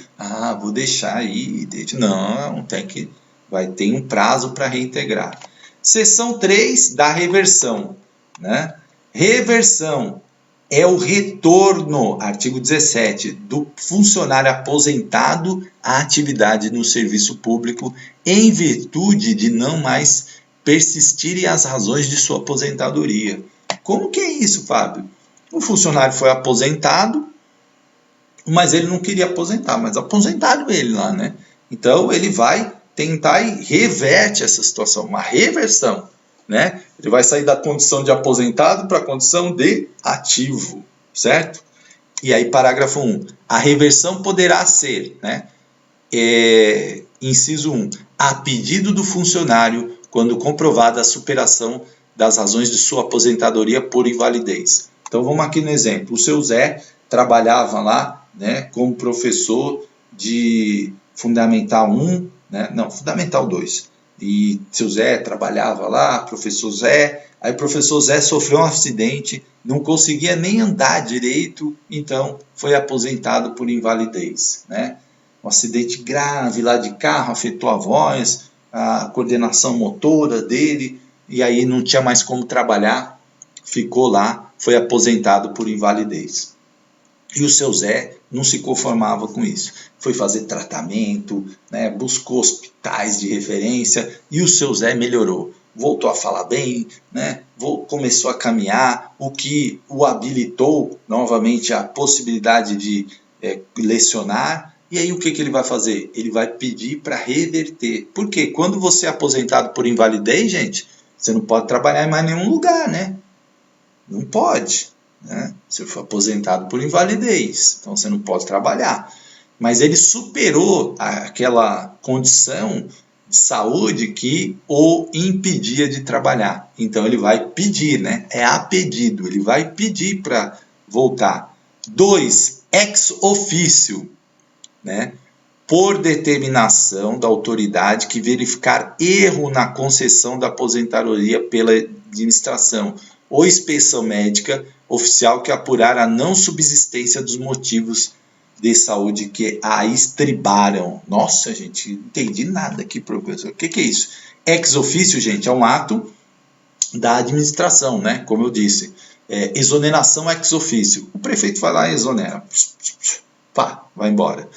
vou deixar aí, não, vai ter um prazo para reintegrar. Seção 3 da reversão, né? Reversão é o retorno, artigo 17, do funcionário aposentado à atividade no serviço público em virtude de não mais persistirem as razões de sua aposentadoria. Como que é isso, Fábio? O funcionário foi aposentado, mas ele não queria aposentar, mas aposentaram ele lá, né? Então ele vai tentar e reverte essa situação, uma reversão, né? Ele vai sair da condição de aposentado para a condição de ativo, certo? E aí, parágrafo 1. A reversão poderá ser, né? Inciso 1. A pedido do funcionário, quando comprovada a superação das razões de sua aposentadoria por invalidez. Então, vamos aqui no exemplo. O seu Zé trabalhava lá, né, como professor de Fundamental 1, né? Não, Fundamental 2. E seu Zé trabalhava lá, professor Zé, aí o professor Zé sofreu um acidente, não conseguia nem andar direito, então foi aposentado por invalidez, né? Um acidente grave lá de carro, afetou a voz, a coordenação motora dele, e aí não tinha mais como trabalhar, ficou lá, foi aposentado por invalidez. E o seu Zé não se conformava com isso. Foi fazer tratamento, né, buscou hospitais de referência e o seu Zé melhorou. Voltou a falar bem, né, começou a caminhar, o que o habilitou novamente a possibilidade de lecionar. E aí o que ele vai fazer? Ele vai pedir para reverter. Porque quando você é aposentado por invalidez, gente, você não pode trabalhar em mais nenhum lugar, né? Não pode. né? Você foi aposentado por invalidez, então você não pode trabalhar. Mas ele superou aquela condição de saúde que o impedia de trabalhar. Então ele vai pedir, né? É a pedido, ele vai pedir para voltar. 2, ex officio, né? Por determinação da autoridade que verificar erro na concessão da aposentadoria pela administração ou inspeção médica oficial que apurar a não subsistência dos motivos de saúde que a estribaram. Nossa, gente, não entendi nada aqui, professor. O que é isso? Ex officio, gente, é um ato da administração, né? Como eu disse, exoneração ex officio. O prefeito vai lá e exonera. Pá, vai embora.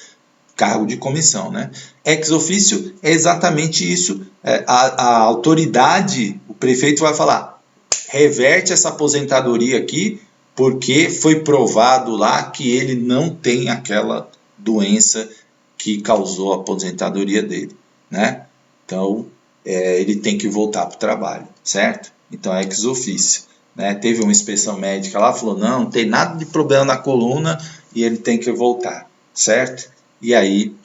Cargo de comissão, né? Ex officio é exatamente isso. A autoridade, o prefeito vai falar, reverte essa aposentadoria aqui, porque foi provado lá que ele não tem aquela doença que causou a aposentadoria dele, né? Então, ele tem que voltar para o trabalho, certo? Então, é ex officio, né? Teve uma inspeção médica lá, falou, não tem nada de problema na coluna e ele tem que voltar, certo? E aí,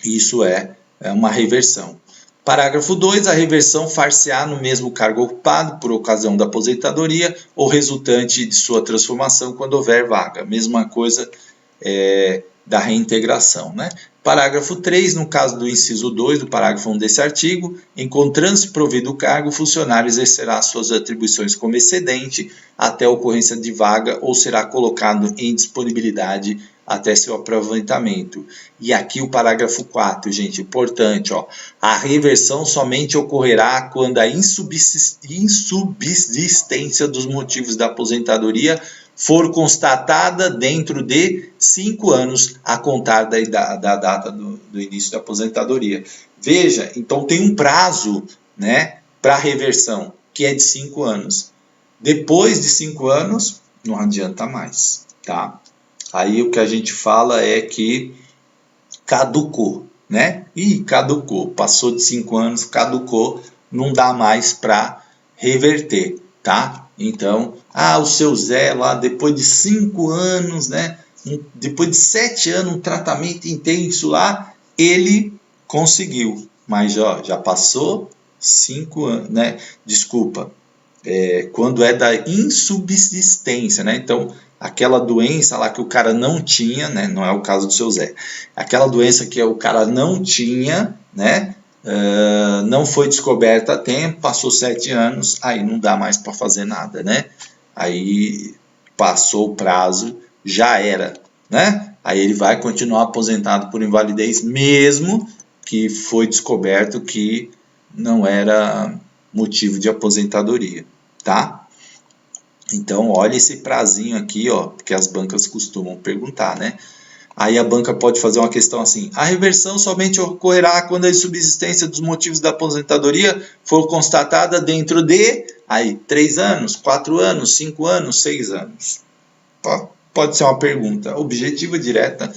isso é uma reversão. Parágrafo 2, a reversão far-se-á no mesmo cargo ocupado por ocasião da aposentadoria ou resultante de sua transformação quando houver vaga. Mesma coisa da reintegração, né? Parágrafo 3, no caso do inciso 2 do parágrafo 1 desse artigo, encontrando-se provido o cargo, o funcionário exercerá suas atribuições como excedente até a ocorrência de vaga ou será colocado em disponibilidade até seu aproveitamento. E aqui o parágrafo 4, gente, importante, ó. A reversão somente ocorrerá quando a insubsistência dos motivos da aposentadoria for constatada dentro de 5 anos a contar da data do início da aposentadoria. Veja, então tem um prazo, né, para reversão, que é de 5 anos. Depois de 5 anos, não adianta mais, tá? Aí o que a gente fala é que caducou, né? Caducou, passou de 5 anos, caducou, não dá mais para reverter, tá? Então, o seu Zé lá, depois de 5 anos, né? Depois de 7 anos, um tratamento intenso lá, ele conseguiu, mas ó, já passou 5 anos, né? Desculpa, quando é da insubsistência, né? Então, aquela doença lá que o cara não tinha, né? Não é o caso do seu Zé. Aquela doença que o cara não tinha, né? Não foi descoberta a tempo, passou 7 anos, aí não dá mais para fazer nada, né? Aí passou o prazo, já era, né? Aí ele vai continuar aposentado por invalidez, mesmo que foi descoberto que não era motivo de aposentadoria, tá? Então, olha esse prazinho aqui, ó, porque as bancas costumam perguntar, né? Aí a banca pode fazer uma questão assim, a reversão somente ocorrerá quando a insubsistência dos motivos da aposentadoria for constatada dentro de, 3 anos, 4 anos, 5 anos, 6 anos. Pode ser uma pergunta objetiva, direta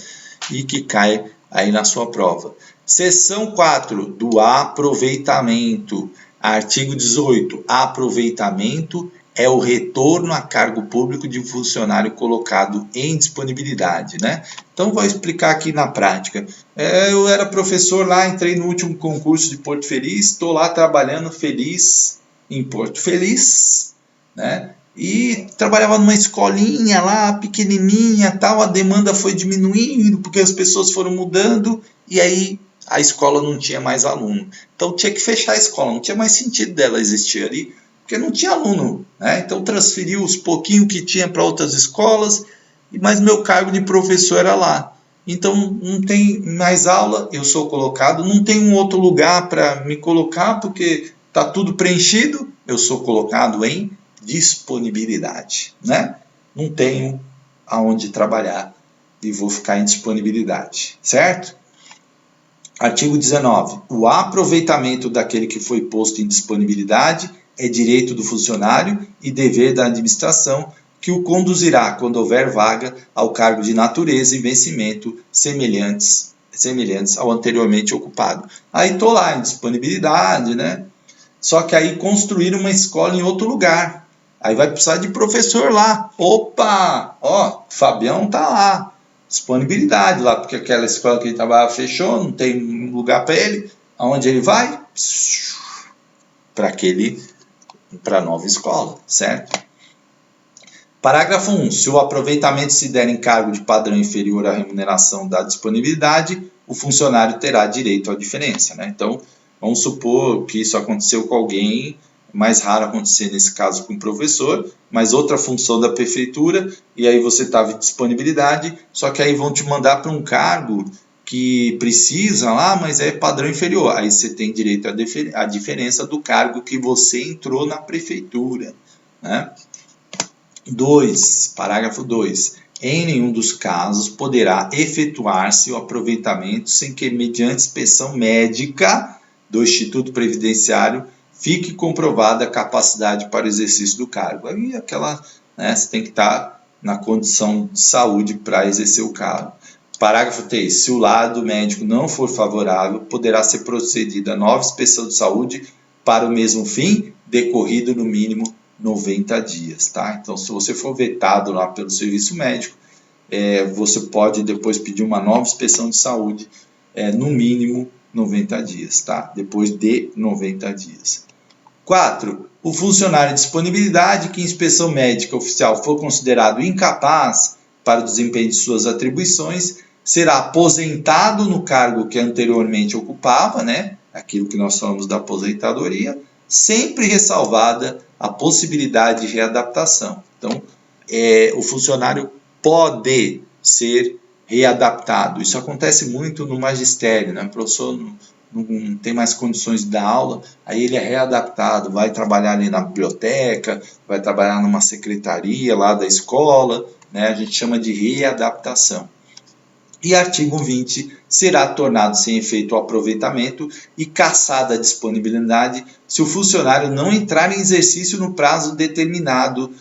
e que cai aí na sua prova. Seção 4 do aproveitamento, artigo 18, aproveitamento é o retorno a cargo público de funcionário colocado em disponibilidade, né? Então, vou explicar aqui na prática. Eu era professor lá, entrei no último concurso de Porto Feliz, estou lá trabalhando feliz em Porto Feliz, né? E trabalhava numa escolinha lá, pequenininha, tal, a demanda foi diminuindo, porque as pessoas foram mudando, e aí a escola não tinha mais aluno. Então, tinha que fechar a escola, não tinha mais sentido dela existir ali, porque não tinha aluno, né? Então transferiu os pouquinhos que tinha para outras escolas, mas meu cargo de professor era lá. Então não tem mais aula, eu sou colocado, não tem um outro lugar para me colocar, porque está tudo preenchido, eu sou colocado em disponibilidade, né? Não tenho aonde trabalhar e vou ficar em disponibilidade, certo? Artigo 19. O aproveitamento daquele que foi posto em disponibilidade é direito do funcionário e dever da administração que o conduzirá, quando houver vaga, ao cargo de natureza e vencimento semelhantes ao anteriormente ocupado. Aí estou lá em disponibilidade, né? Só que aí construir uma escola em outro lugar. Aí vai precisar de professor lá. Opa, ó, Fabião tá lá. Disponibilidade lá, porque aquela escola que ele trabalhava fechou, não tem lugar para ele. Aonde ele vai? Para a nova escola, certo? Parágrafo 1. Se o aproveitamento se der em cargo de padrão inferior à remuneração da disponibilidade, o funcionário terá direito à diferença, né? Então, vamos supor que isso aconteceu com alguém, mais raro acontecer nesse caso com o professor, mas outra função da prefeitura, e aí você estava em disponibilidade, só que aí vão te mandar para um cargo que precisa lá, mas é padrão inferior. Aí você tem direito à diferença do cargo que você entrou na prefeitura, né? 2. Parágrafo 2. Em nenhum dos casos poderá efetuar-se o aproveitamento sem que, mediante inspeção médica do Instituto Previdenciário, fique comprovada a capacidade para o exercício do cargo. Aí você tem que estar na condição de saúde para exercer o cargo. Parágrafo 3. Se o laudo médico não for favorável, poderá ser procedida a nova inspeção de saúde para o mesmo fim, decorrido no mínimo 90 dias, tá? Então, se você for vetado lá pelo serviço médico, você pode depois pedir uma nova inspeção de saúde, no mínimo 90 dias, tá? Depois de 90 dias. 4. O funcionário de disponibilidade que em inspeção médica oficial for considerado incapaz para o desempenho de suas atribuições, será aposentado no cargo que anteriormente ocupava, né? Aquilo que nós falamos da aposentadoria, sempre ressalvada a possibilidade de readaptação. Então, o funcionário pode ser readaptado. Isso acontece muito no magistério, né? O professor não tem mais condições de dar aula, aí ele é readaptado, vai trabalhar ali na biblioteca, vai trabalhar numa secretaria lá da escola, né? A gente chama de readaptação. E artigo 20, será tornado sem efeito o aproveitamento e cassada a disponibilidade se o funcionário não entrar em exercício no prazo determinado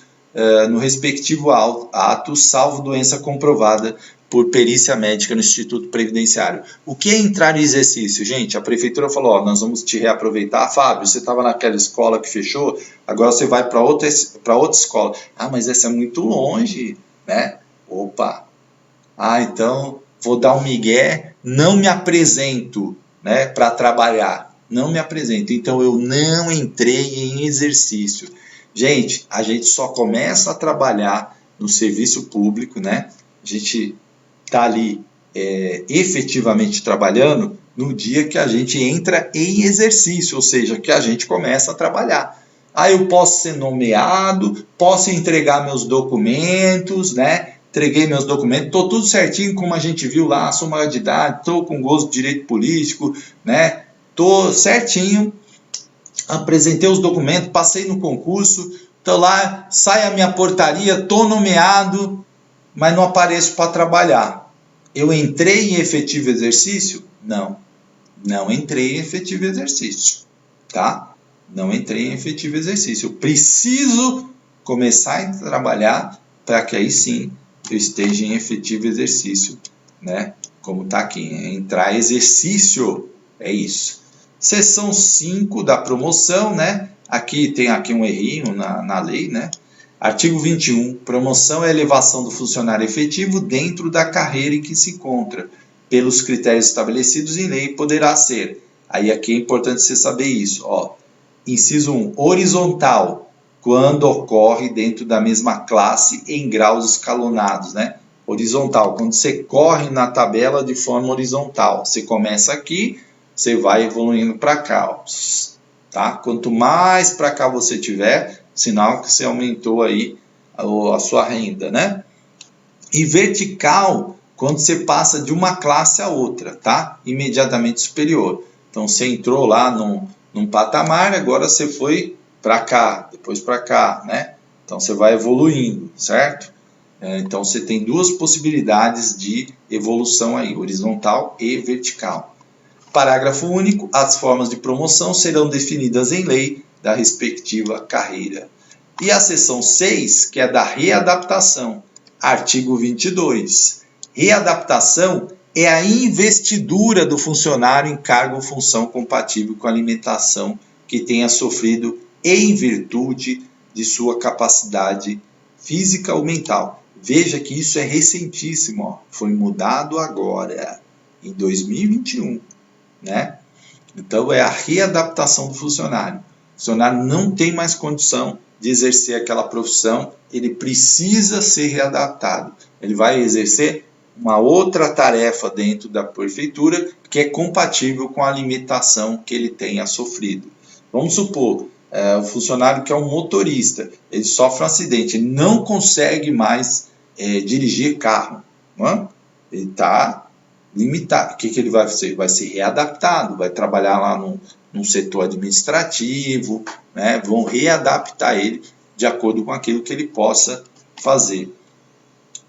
no respectivo ato, salvo doença comprovada por perícia médica no Instituto Previdenciário. O que é entrar em exercício? Gente, a prefeitura falou, ó, nós vamos te reaproveitar. Fábio, você estava naquela escola que fechou, agora você vai para outra escola. Ah, mas essa é muito longe, né? Opa! Ah, então vou dar um migué, não me apresento, né, para trabalhar. Não me apresento. Então eu não entrei em exercício. Gente, a gente só começa a trabalhar no serviço público, né? A gente está ali efetivamente trabalhando no dia que a gente entra em exercício, ou seja, que a gente começa a trabalhar. Aí eu posso ser nomeado, posso entregar meus documentos, né? Entreguei meus documentos, estou tudo certinho, como a gente viu lá, sou maior de idade, estou com gosto de direito político, né? Estou certinho, apresentei os documentos, passei no concurso, estou lá, sai a minha portaria, estou nomeado, mas não apareço para trabalhar. Eu entrei em efetivo exercício? Não, não entrei em efetivo exercício, tá? Não entrei em efetivo exercício. Eu preciso começar a trabalhar para que aí sim eu esteja em efetivo exercício, né? Como está aqui, entrar exercício, é isso. Seção 5 da promoção, né? Aqui tem um errinho na lei, né? Artigo 21, promoção é elevação do funcionário efetivo dentro da carreira em que se encontra, pelos critérios estabelecidos em lei, poderá ser. Aí aqui é importante você saber isso, ó. Inciso 1, horizontal, quando ocorre dentro da mesma classe em graus escalonados, né? Horizontal, quando você corre na tabela de forma horizontal. Você começa aqui, você vai evoluindo para cá, ó, tá? Quanto mais para cá você tiver, sinal que você aumentou aí a sua renda, né? E vertical, quando você passa de uma classe a outra, tá? Imediatamente superior. Então, você entrou lá num patamar, agora você foi para cá, depois para cá, né? Então você vai evoluindo, certo? Então você tem duas possibilidades de evolução aí, horizontal e vertical. Parágrafo único, as formas de promoção serão definidas em lei da respectiva carreira. E a seção 6, que é da readaptação, artigo 22. Readaptação é a investidura do funcionário em cargo ou função compatível com a alimentação que tenha sofrido em virtude de sua capacidade física ou mental. Veja que isso é recentíssimo, ó. Foi mudado agora, em 2021, né? Então, é a readaptação do funcionário. O funcionário não tem mais condição de exercer aquela profissão, ele precisa ser readaptado. Ele vai exercer uma outra tarefa dentro da prefeitura que é compatível com a limitação que ele tenha sofrido. Vamos supor, o funcionário que é um motorista, ele sofre um acidente, ele não consegue mais dirigir carro, não é? Ele está limitado. O que ele vai fazer? Vai ser readaptado, vai trabalhar lá num setor administrativo, né? Vão readaptar ele de acordo com aquilo que ele possa fazer.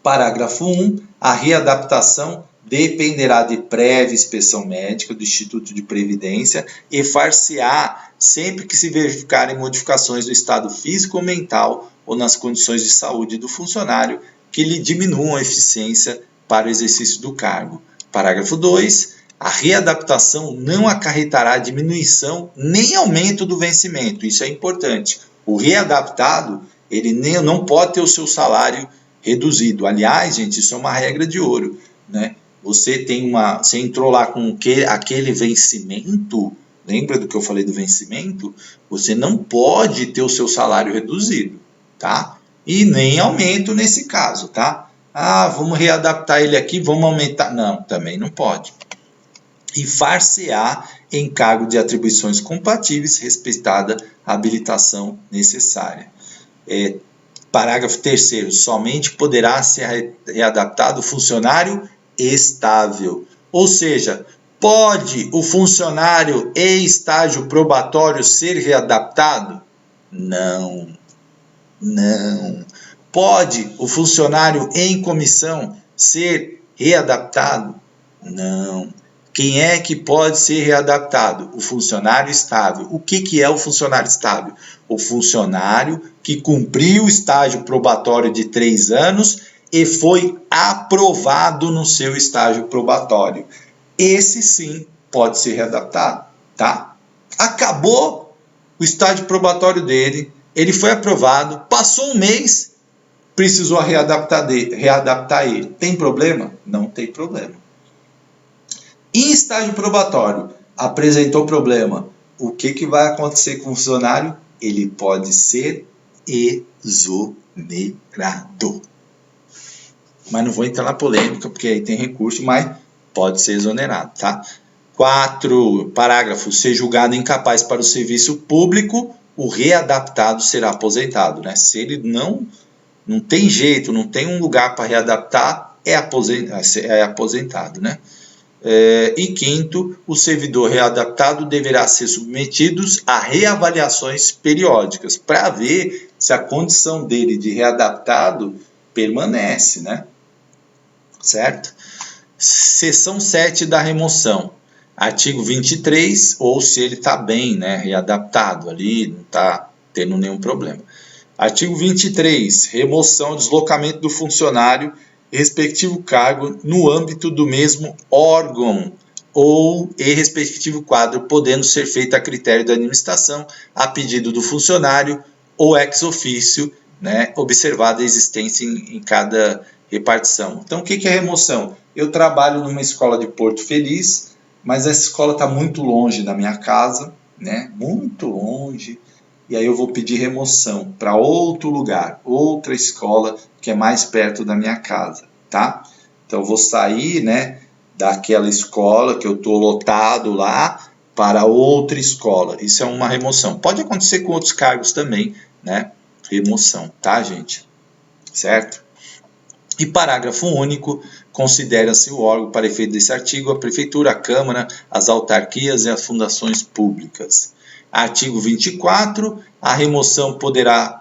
Parágrafo 1. A readaptação dependerá de prévia inspeção médica do Instituto de Previdência e far-se-á sempre que se verificarem modificações do estado físico ou mental ou nas condições de saúde do funcionário que lhe diminuam a eficiência para o exercício do cargo. Parágrafo 2. A readaptação não acarretará diminuição nem aumento do vencimento. Isso é importante. O readaptado, ele não pode ter o seu salário reduzido. Aliás, gente, isso é uma regra de ouro, né? Você entrou lá com aquele vencimento, lembra do que eu falei do vencimento? Você não pode ter o seu salário reduzido, tá? E nem aumento nesse caso, tá? Ah, vamos readaptar ele aqui, vamos aumentar. Não, também não pode. E far-se-á encargo de atribuições compatíveis, respeitada a habilitação necessária. Parágrafo 3º. Somente poderá ser readaptado o funcionário estável. Ou seja, pode o funcionário em estágio probatório ser readaptado? Não. Não. Pode o funcionário em comissão ser readaptado? Não. Quem é que pode ser readaptado? O funcionário estável. O que é o funcionário estável? O funcionário que cumpriu o estágio probatório de 3 anos e foi aprovado no seu estágio probatório. Esse sim pode ser readaptado, tá? Acabou o estágio probatório dele, ele foi aprovado, passou um mês, precisou readaptar ele. Tem problema? Não tem problema. Em estágio probatório, apresentou problema. O que vai acontecer com o funcionário? Ele pode ser exonerado. Mas não vou entrar na polêmica, porque aí tem recurso, mas pode ser exonerado, tá? 4. Parágrafo. Ser julgado incapaz para o serviço público, o readaptado será aposentado, né? Se ele não tem jeito, não tem um lugar para readaptar, é aposentado, né? E 5º, o servidor readaptado deverá ser submetido a reavaliações periódicas para ver se a condição dele de readaptado permanece, né? Certo? Seção 7 da remoção. Artigo 23, ou se ele está bem, né, readaptado ali, não está tendo nenhum problema. Artigo 23, remoção, deslocamento do funcionário respectivo cargo no âmbito do mesmo órgão ou e respectivo quadro, podendo ser feita a critério da administração, a pedido do funcionário ou ex officio, né, observada a existência em cada repartição. Então, o que é remoção? Eu trabalho numa escola de Porto Feliz, mas essa escola está muito longe da minha casa, né, muito longe, e aí eu vou pedir remoção para outro lugar, outra escola que é mais perto da minha casa, tá? Então eu vou sair, né, daquela escola que eu estou lotado lá para outra escola. Isso é uma remoção. Pode acontecer com outros cargos também, né? Remoção, tá, gente? Certo? E parágrafo único, considera-se o órgão para efeito desse artigo a prefeitura, a câmara, as autarquias e as fundações públicas. Artigo 24, a remoção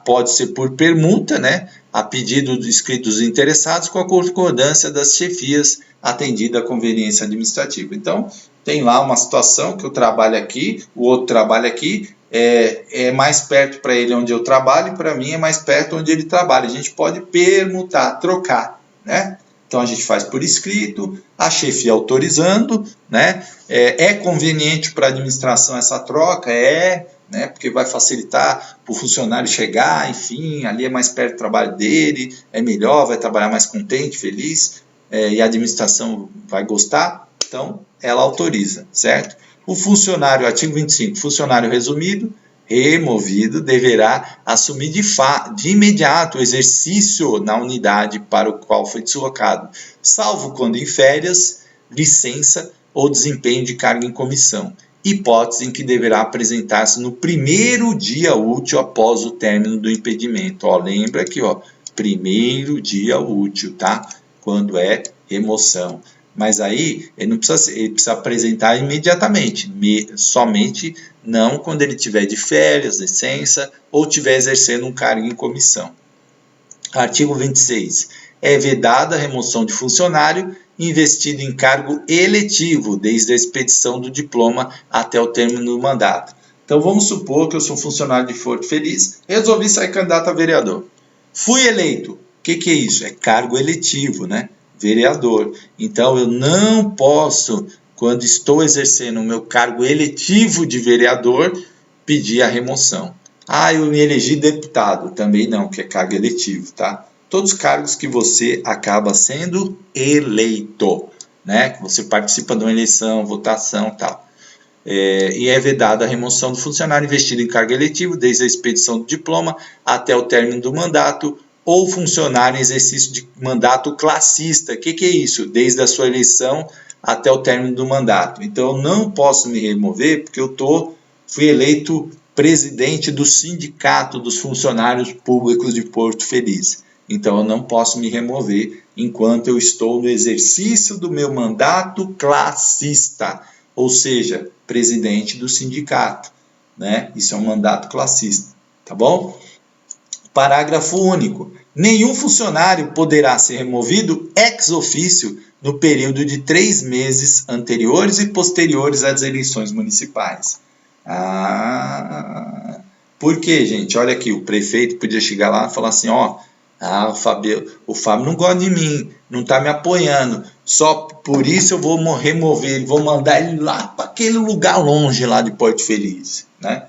pode ser por permuta, né, a pedido dos interessados, com a concordância das chefias, atendida a conveniência administrativa. Então, tem lá uma situação que eu trabalho aqui, o outro trabalha aqui, é mais perto para ele onde eu trabalho, e para mim é mais perto onde ele trabalha. A gente pode permutar, trocar, né? Então a gente faz por escrito, a chefia autorizando, né? É conveniente para a administração essa troca? né? Porque vai facilitar para o funcionário chegar, enfim, ali é mais perto do trabalho dele, é melhor, vai trabalhar mais contente, feliz, e a administração vai gostar, então ela autoriza, certo? O funcionário, artigo 25, funcionário removido, deverá assumir de imediato o exercício na unidade para o qual foi deslocado, salvo quando em férias, licença ou desempenho de cargo em comissão, hipótese em que deverá apresentar-se no primeiro dia útil após o término do impedimento. Ó, lembra aqui, ó, primeiro dia útil, tá? Quando é remoção. Mas aí ele precisa apresentar imediatamente, somente não quando ele tiver de férias, licença ou estiver exercendo um cargo em comissão. Artigo 26. É vedada a remoção de funcionário investido em cargo eletivo, desde a expedição do diploma até o término do mandato. Então vamos supor que eu sou funcionário de Porto Feliz, resolvi sair candidato a vereador. Fui eleito. O que é isso? É cargo eletivo, né? Vereador. Então eu não posso, quando estou exercendo o meu cargo eletivo de vereador, pedir a remoção. Ah, eu me elegi deputado. Também não, que é cargo eletivo, tá? Todos os cargos que você acaba sendo eleito, né? Que você participa de uma eleição, votação e tal. E é vedada a remoção do funcionário investido em cargo eletivo, desde a expedição do diploma até o término do mandato, ou funcionário em exercício de mandato classista. O que é isso? Desde a sua eleição até o término do mandato. Então, eu não posso me remover porque eu fui eleito presidente do sindicato dos funcionários públicos de Porto Feliz. Então, eu não posso me remover enquanto eu estou no exercício do meu mandato classista, ou seja, presidente do sindicato, né? Isso é um mandato classista, tá bom? Parágrafo único. Nenhum funcionário poderá ser removido ex officio no período de 3 meses anteriores e posteriores às eleições municipais. Por quê, gente? Olha aqui, o prefeito podia chegar lá e falar assim, ó, o Fábio não gosta de mim, não está me apoiando, só por isso eu vou remover ele, vou mandar ele lá para aquele lugar longe lá de Porto Feliz, né?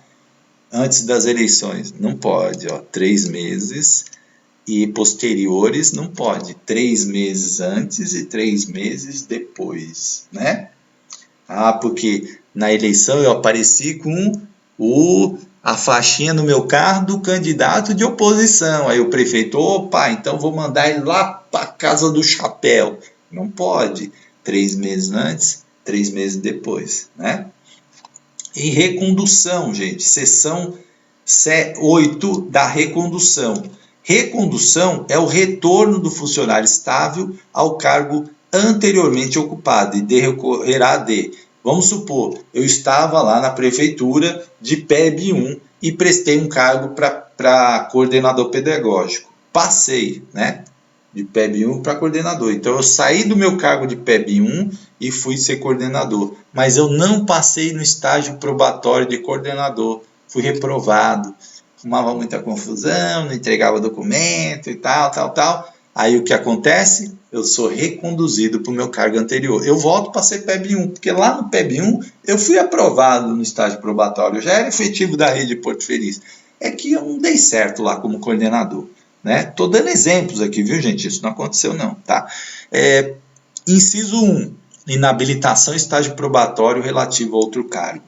Antes das eleições. Não pode, ó, 3 meses e posteriores não pode, 3 meses antes e 3 meses depois, né? Porque na eleição eu apareci com a faixinha no meu carro do candidato de oposição. Aí o prefeito, opa, então vou mandar ele lá para a casa do chapéu. Não pode. 3 meses antes, 3 meses depois, né? E recondução, gente. Seção 8 da recondução. Recondução é o retorno do funcionário estável ao cargo anteriormente ocupado e decorrerá de... Vamos supor, eu estava lá na prefeitura de PEB 1 e prestei um cargo para coordenador pedagógico. Passei, né? De PEB 1 para coordenador. Então, eu saí do meu cargo de PEB 1 e fui ser coordenador. Mas eu não passei no estágio probatório de coordenador. Fui reprovado. Fumava muita confusão, não entregava documento e tal. Aí o que acontece? Eu sou reconduzido para o meu cargo anterior. Eu volto para ser PEB 1, porque lá no PEB 1 eu fui aprovado no estágio probatório. Eu já era efetivo da rede Porto Feliz. É que eu não dei certo lá como coordenador. Né? Tô dando exemplos aqui, viu, gente? Isso não aconteceu, não, tá? Inciso 1. Inabilitação estágio probatório relativo a outro cargo.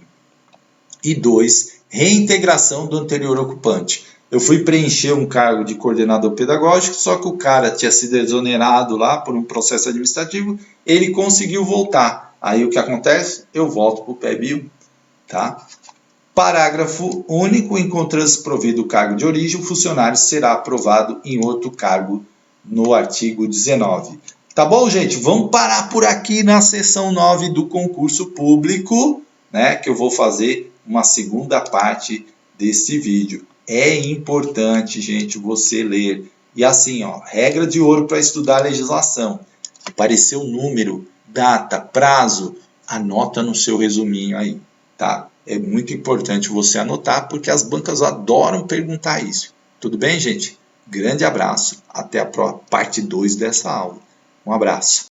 E 2. Reintegração do anterior ocupante. Eu fui preencher um cargo de coordenador pedagógico, só que o cara tinha sido exonerado lá por um processo administrativo, ele conseguiu voltar. Aí o que acontece? Eu volto para o PEB 1, tá? Parágrafo único. Encontrando-se provido o cargo de origem, o funcionário será aprovado em outro cargo no artigo 19. Tá bom, gente? Vamos parar por aqui na seção 9 do concurso público, né? Que eu vou fazer uma segunda parte desse vídeo. É importante, gente, você ler. E assim, ó, regra de ouro para estudar a legislação. Apareceu número, data, prazo, anota no seu resuminho aí, tá? É muito importante você anotar, porque as bancas adoram perguntar isso. Tudo bem, gente? Grande abraço. Até a parte 2 dessa aula. Um abraço.